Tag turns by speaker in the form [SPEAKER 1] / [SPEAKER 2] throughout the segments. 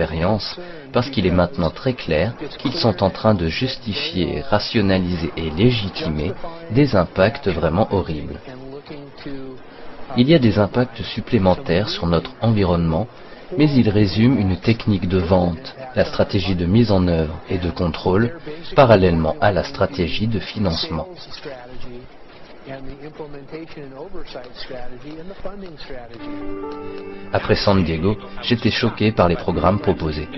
[SPEAKER 1] expérience, parce qu'il est maintenant très clair qu'ils sont en train de justifier, rationaliser et légitimer des impacts vraiment horribles. Il y a des impacts supplémentaires sur notre environnement, mais ils résument une technique de vente, la stratégie de mise en œuvre et de contrôle, parallèlement à la stratégie de financement. Après San Diego, j'étais choqué par les programmes proposés.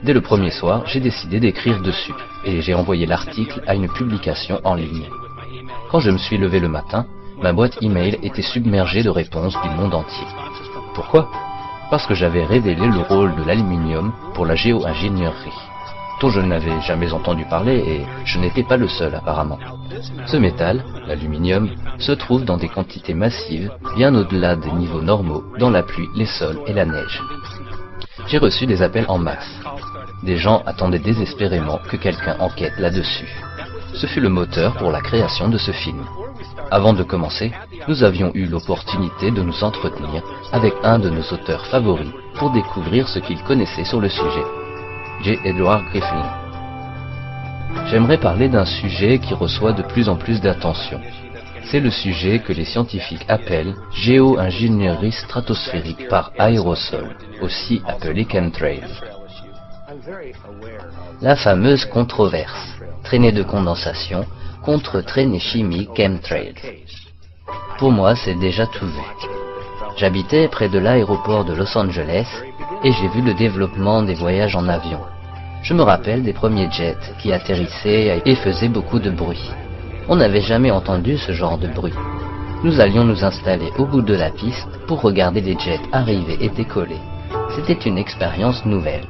[SPEAKER 1] Dès le premier soir, j'ai décidé d'écrire dessus, et j'ai envoyé l'article à une publication en ligne. Quand je me suis levé le matin, ma boîte email était submergée de réponses du monde entier. Pourquoi ? Parce que j'avais révélé le rôle de l'aluminium pour la géo-ingénierie, dont je n'avais jamais entendu parler et je n'étais pas le seul apparemment. Ce métal, l'aluminium, se trouve dans des quantités massives, bien au-delà des niveaux normaux, dans la pluie, les sols et la neige. J'ai reçu des appels en masse. Des gens attendaient désespérément que quelqu'un enquête là-dessus. Ce fut le moteur pour la création de ce film. Avant de commencer, nous avions eu l'opportunité de nous entretenir avec un de nos auteurs favoris pour découvrir ce qu'il connaissait sur le sujet, J. Edward Griffin. J'aimerais parler d'un sujet qui reçoit de plus en plus d'attention. C'est le sujet que les scientifiques appellent géo-ingénierie stratosphérique par aérosol, aussi appelée chemtrails. La fameuse controverse, traînée de condensation contre traînée chimique chemtrails. Pour moi, c'est déjà tout vu. J'habitais près de l'aéroport de Los Angeles et j'ai vu le développement des voyages en avion. Je me rappelle des premiers jets qui atterrissaient et faisaient beaucoup de bruit. On n'avait jamais entendu ce genre de bruit. Nous allions nous installer au bout de la piste pour regarder les jets arriver et décoller. C'était une expérience nouvelle.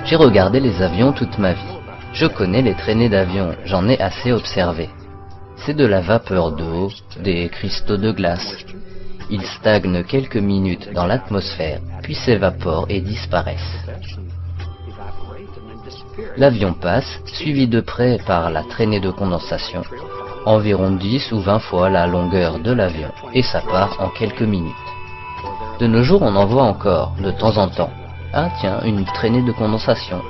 [SPEAKER 1] J'ai regardé les avions toute ma vie. Je connais les traînées d'avions, j'en ai assez observé. C'est de la vapeur d'eau, des cristaux de glace. Ils stagnent quelques minutes dans l'atmosphère, puis s'évaporent et disparaissent. L'avion passe, suivi de près par la traînée de condensation, environ 10 ou 20 fois la longueur de l'avion, et ça part en quelques minutes. De nos jours, on en voit encore, de temps en temps. Ah tiens, une traînée de condensation.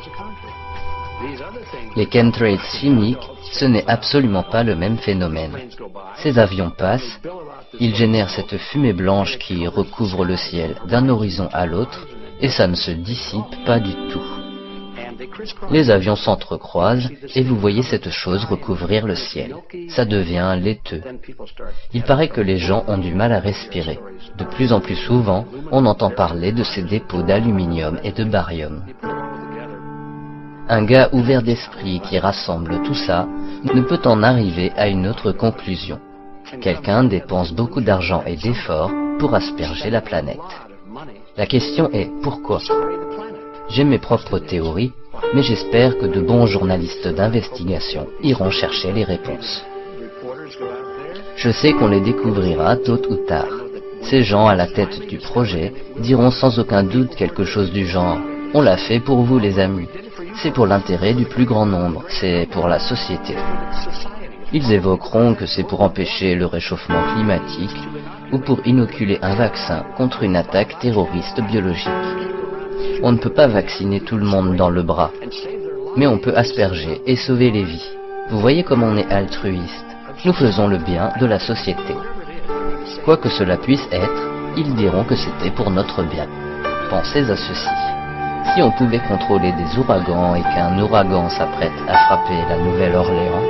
[SPEAKER 1] Les chemtrails chimiques, ce n'est absolument pas le même phénomène. Ces avions passent, ils génèrent cette fumée blanche qui recouvre le ciel d'un horizon à l'autre, et ça ne se dissipe pas du tout. Les avions s'entrecroisent, et vous voyez cette chose recouvrir le ciel. Ça devient laiteux. Il paraît que les gens ont du mal à respirer. De plus en plus souvent, on entend parler de ces dépôts d'aluminium et de barium. Un gars ouvert d'esprit qui rassemble tout ça ne peut en arriver à une autre conclusion. Quelqu'un dépense beaucoup d'argent et d'efforts pour asperger la planète. La question est pourquoi ? J'ai mes propres théories, mais j'espère que de bons journalistes d'investigation iront chercher les réponses. Je sais qu'on les découvrira tôt ou tard. Ces gens à la tête du projet diront sans aucun doute quelque chose du genre « On l'a fait pour vous les amis ». C'est pour l'intérêt du plus grand nombre, c'est pour la société. Ils évoqueront que c'est pour empêcher le réchauffement climatique ou pour inoculer un vaccin contre une attaque terroriste biologique. On ne peut pas vacciner tout le monde dans le bras, mais on peut asperger et sauver les vies. Vous voyez comme on est altruiste. Nous faisons le bien de la société. Quoi que cela puisse être, ils diront que c'était pour notre bien. Pensez à ceci. Si on pouvait contrôler des ouragans et qu'un ouragan s'apprête à frapper la Nouvelle-Orléans,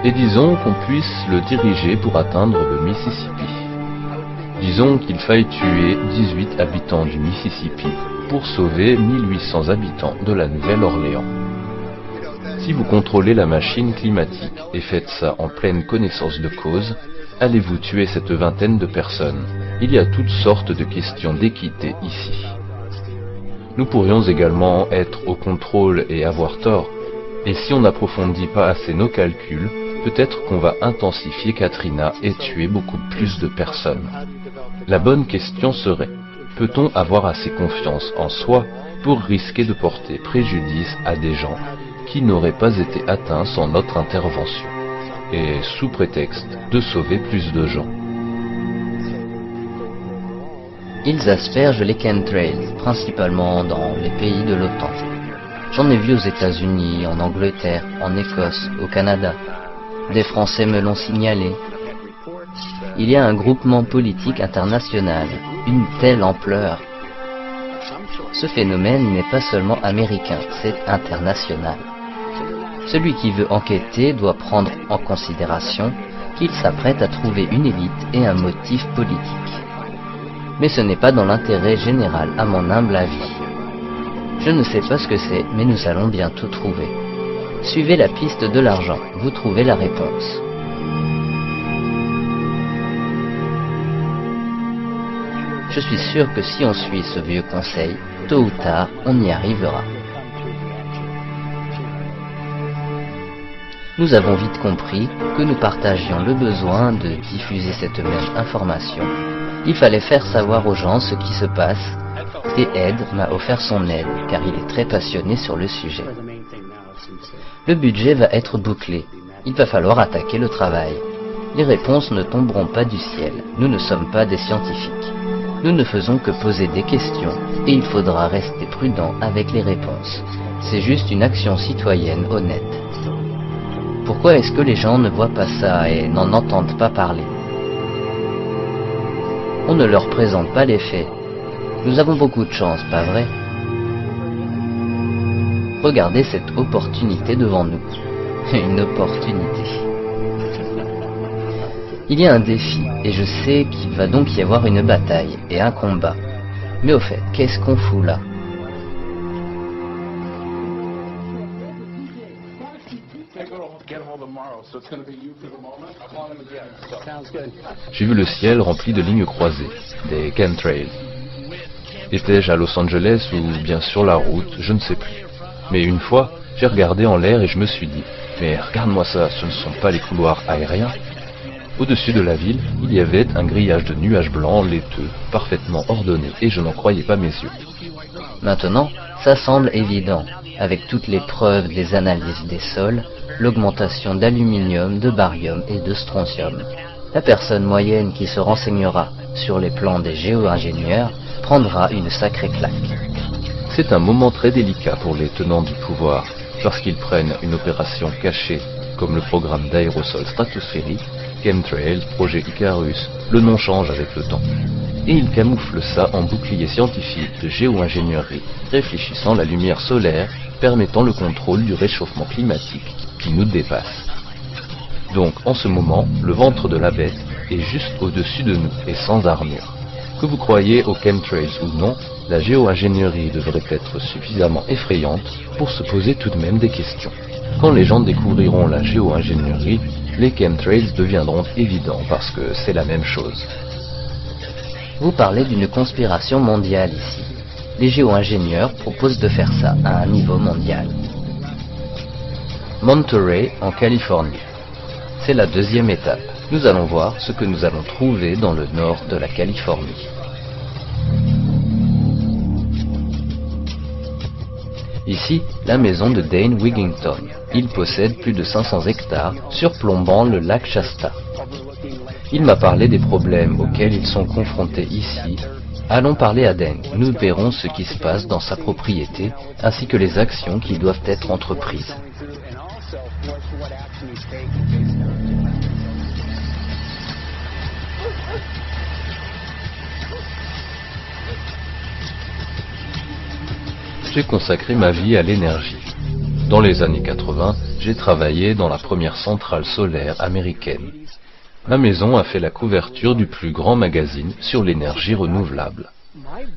[SPEAKER 2] et disons qu'on puisse le diriger pour atteindre le Mississippi. Disons qu'il faille tuer 18 habitants du Mississippi pour sauver 1800 habitants de la Nouvelle-Orléans. Si vous contrôlez la machine climatique et faites ça en pleine connaissance de cause, allez-vous tuer cette vingtaine de personnes? Il y a toutes sortes de questions d'équité ici. Nous pourrions également être au contrôle et avoir tort, et si on n'approfondit pas assez nos calculs, peut-être qu'on va intensifier Katrina et tuer beaucoup plus de personnes. La bonne question serait, peut-on avoir assez confiance en soi pour risquer de porter préjudice à des gens qui n'auraient pas été atteints sans notre intervention? et sous prétexte de sauver plus de gens.
[SPEAKER 1] Ils aspergent les chemtrails, principalement dans les pays de l'OTAN. J'en ai vu aux États-Unis, en Angleterre, en Écosse, au Canada. Des Français me l'ont signalé. Il y a un groupement politique international, une telle ampleur. Ce phénomène n'est pas seulement américain, c'est international. Celui qui veut enquêter doit prendre en considération qu'il s'apprête à trouver une élite et un motif politique. Mais ce n'est pas dans l'intérêt général, à mon humble avis. Je ne sais pas ce que c'est, mais nous allons bientôt trouver. Suivez la piste de l'argent, vous trouvez la réponse. Je suis sûr que si on suit ce vieux conseil, tôt ou tard, on y arrivera. Nous avons vite compris que nous partagions le besoin de diffuser cette même information. Il fallait faire savoir aux gens ce qui se passe, et Ed m'a offert son aide, car il est très passionné sur le sujet. Le budget va être bouclé. Il va falloir attaquer le travail. Les réponses ne tomberont pas du ciel. Nous ne sommes pas des scientifiques. Nous ne faisons que poser des questions, et il faudra rester prudent avec les réponses. C'est juste une action citoyenne honnête. Pourquoi est-ce que les gens ne voient pas ça et n'en entendent pas parler? On ne leur présente pas les faits. Nous avons beaucoup de chance, pas vrai? Regardez cette opportunité devant nous. Une opportunité. Il y a un défi, et je sais qu'il va donc y avoir une bataille et un combat. Mais au fait, qu'est-ce qu'on fout là?
[SPEAKER 2] J'ai vu le ciel rempli de lignes croisées, des chemtrails. Étais-je à Los Angeles ou bien sur la route, je ne sais plus. Mais une fois, j'ai regardé en l'air et je me suis dit, mais regarde-moi ça, ce ne sont pas les couloirs aériens. Au-dessus de la ville, il y avait un grillage de nuages blancs laiteux, parfaitement ordonné, et je n'en croyais pas mes yeux.
[SPEAKER 1] Maintenant, ça semble évident, avec toutes les preuves des analyses des sols, l'augmentation d'aluminium, de barium et de strontium. La personne moyenne qui se renseignera sur les plans des géo-ingénieurs prendra une sacrée claque.
[SPEAKER 2] C'est un moment très délicat pour les tenants du pouvoir, lorsqu'ils prennent une opération cachée, comme le programme d'aérosol stratosphérique, Chemtrails, projet Icarus, le nom change avec le temps. Et ils camouflent ça en bouclier scientifique de géo-ingénierie, réfléchissant la lumière solaire, permettant le contrôle du réchauffement climatique qui nous dépasse. Donc en ce moment, le ventre de la bête est juste au-dessus de nous et sans armure. Que vous croyez aux chemtrails ou non, la géo-ingénierie devrait être suffisamment effrayante pour se poser tout de même des questions. Quand les gens découvriront la géo-ingénierie, les chemtrails deviendront évidents parce que c'est la même chose.
[SPEAKER 1] Vous parlez d'une conspiration mondiale ici. Les géo-ingénieurs proposent de faire ça à un niveau mondial. Monterey, en Californie. C'est la deuxième étape. Nous allons voir ce que nous allons trouver dans le nord de la Californie. Ici, la maison de Dane Wigington. Il possède plus de 500 hectares, surplombant le lac Shasta. Il m'a parlé des problèmes auxquels ils sont confrontés ici. Allons parler à Dane. Nous verrons ce qui se passe dans sa propriété, ainsi que les actions qui doivent être entreprises.
[SPEAKER 2] J'ai consacré ma vie à l'énergie. Dans les années 80, j'ai travaillé dans la première centrale solaire américaine. Ma maison a fait la couverture du plus grand magazine sur l'énergie renouvelable.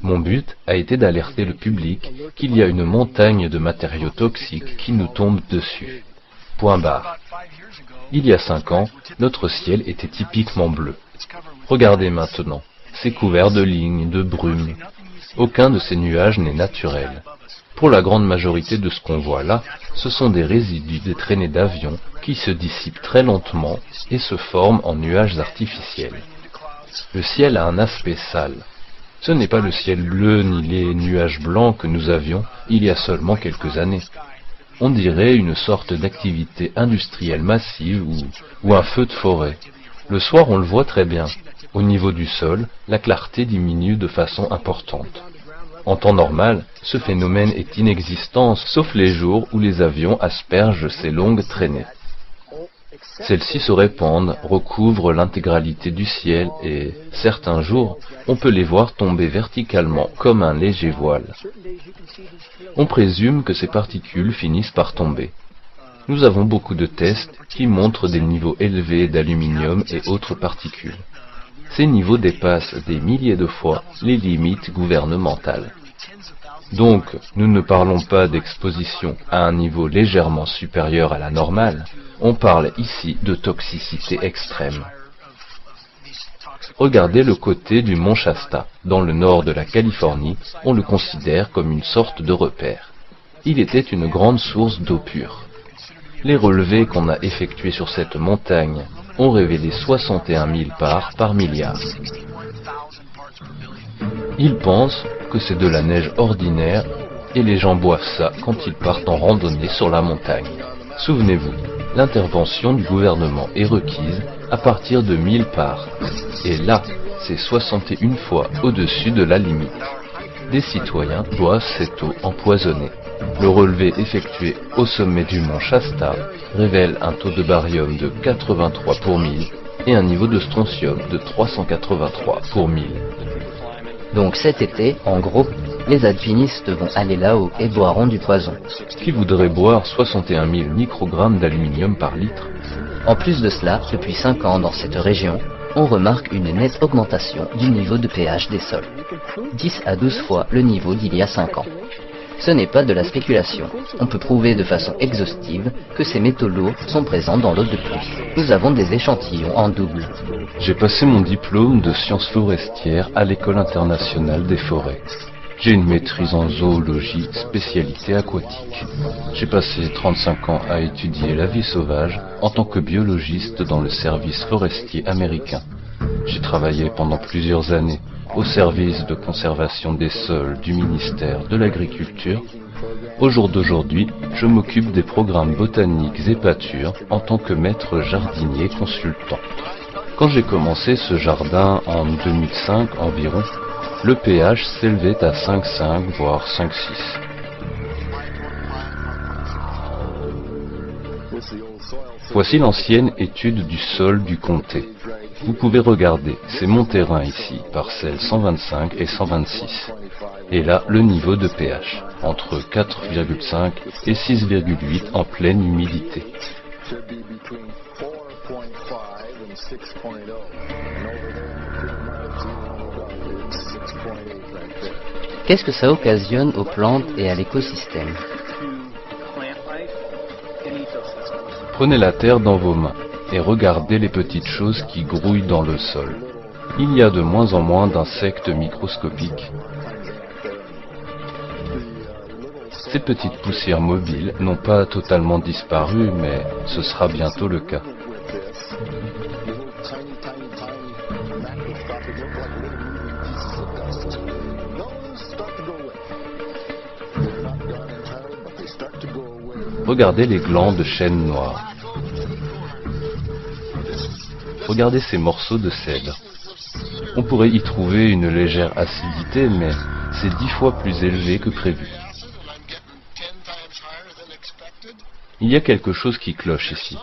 [SPEAKER 2] Mon but a été d'alerter le public qu'il y a une montagne de matériaux toxiques qui nous tombent dessus. Point barre. Il y a 5 ans, notre ciel était typiquement bleu. Regardez maintenant, c'est couvert de lignes, de brumes. Aucun de ces nuages n'est naturel. Pour la grande majorité de ce qu'on voit là, ce sont des résidus des traînées d'avions qui se dissipent très lentement et se forment en nuages artificiels. Le ciel a un aspect sale. Ce n'est pas le ciel bleu ni les nuages blancs que nous avions il y a seulement quelques années. On dirait une sorte d'activité industrielle massive ou un feu de forêt. Le soir, on le voit très bien. Au niveau du sol, la clarté diminue de façon importante. En temps normal, ce phénomène est inexistant, sauf les jours où les avions aspergent ces longues traînées. Celles-ci se répandent, recouvrent l'intégralité du ciel et, certains jours, on peut les voir tomber verticalement comme un léger voile. On présume que ces particules finissent par tomber. Nous avons beaucoup de tests qui montrent des niveaux élevés d'aluminium et autres particules. Ces niveaux dépassent des milliers de fois les limites gouvernementales. Donc, nous ne parlons pas d'exposition à un niveau légèrement supérieur à la normale, on parle ici de toxicité extrême. Regardez le côté du mont Shasta. Dans le nord de la Californie, on le considère comme une sorte de repère. Il était une grande source d'eau pure. Les relevés qu'on a effectués sur cette montagne ont révélé 61 000 parts par milliard. Ils pensent que c'est de la neige ordinaire et les gens boivent ça quand ils partent en randonnée sur la montagne. Souvenez-vous, l'intervention du gouvernement est requise à partir de 1000 parts. Et là, c'est 61 fois au-dessus de la limite. Des citoyens boivent cette eau empoisonnée. Le relevé effectué au sommet du mont Shasta révèle un taux de barium de 83 pour 1000 et un niveau de strontium de 383 pour 1000.
[SPEAKER 1] Donc cet été, en gros, les alpinistes vont aller là-haut et boiront du poison.
[SPEAKER 2] Qui voudrait boire 61 000 microgrammes d'aluminium par litre?
[SPEAKER 1] En plus de cela, depuis 5 ans dans cette région, on remarque une nette augmentation du niveau de pH des sols. 10 à 12 fois le niveau d'il y a 5 ans. Ce n'est pas de la spéculation. On peut prouver de façon exhaustive que ces métaux lourds sont présents dans l'eau de pluie. Nous avons des échantillons en double.
[SPEAKER 2] J'ai passé mon diplôme de sciences forestières à l'École internationale des forêts. J'ai une maîtrise en zoologie, spécialité aquatique. J'ai passé 35 ans à étudier la vie sauvage en tant que biologiste dans le service forestier américain. J'ai travaillé pendant plusieurs années au service de conservation des sols du ministère de l'Agriculture. Au jour d'aujourd'hui, je m'occupe des programmes botaniques et pâtures en tant que maître jardinier consultant. Quand j'ai commencé ce jardin en 2005 environ, le pH s'élevait à 5,5 voire 5,6. Voici l'ancienne étude du sol du comté. Vous pouvez regarder, c'est mon terrain ici, parcelles 125 et 126. Et là, le niveau de pH, entre 4,5 et 6,8 en pleine humidité.
[SPEAKER 1] Qu'est-ce que ça occasionne aux plantes et à l'écosystème?
[SPEAKER 2] Prenez la terre dans vos mains et regardez les petites choses qui grouillent dans le sol. Il y a de moins en moins d'insectes microscopiques. Ces petites poussières mobiles n'ont pas totalement disparu, mais ce sera bientôt le cas. Regardez les glands de chêne noir. Regardez ces morceaux de cèdre. On pourrait y trouver une légère acidité, mais c'est 10 fois plus élevé que prévu. Il y a quelque chose qui cloche ici.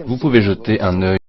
[SPEAKER 2] Vous pouvez jeter un œil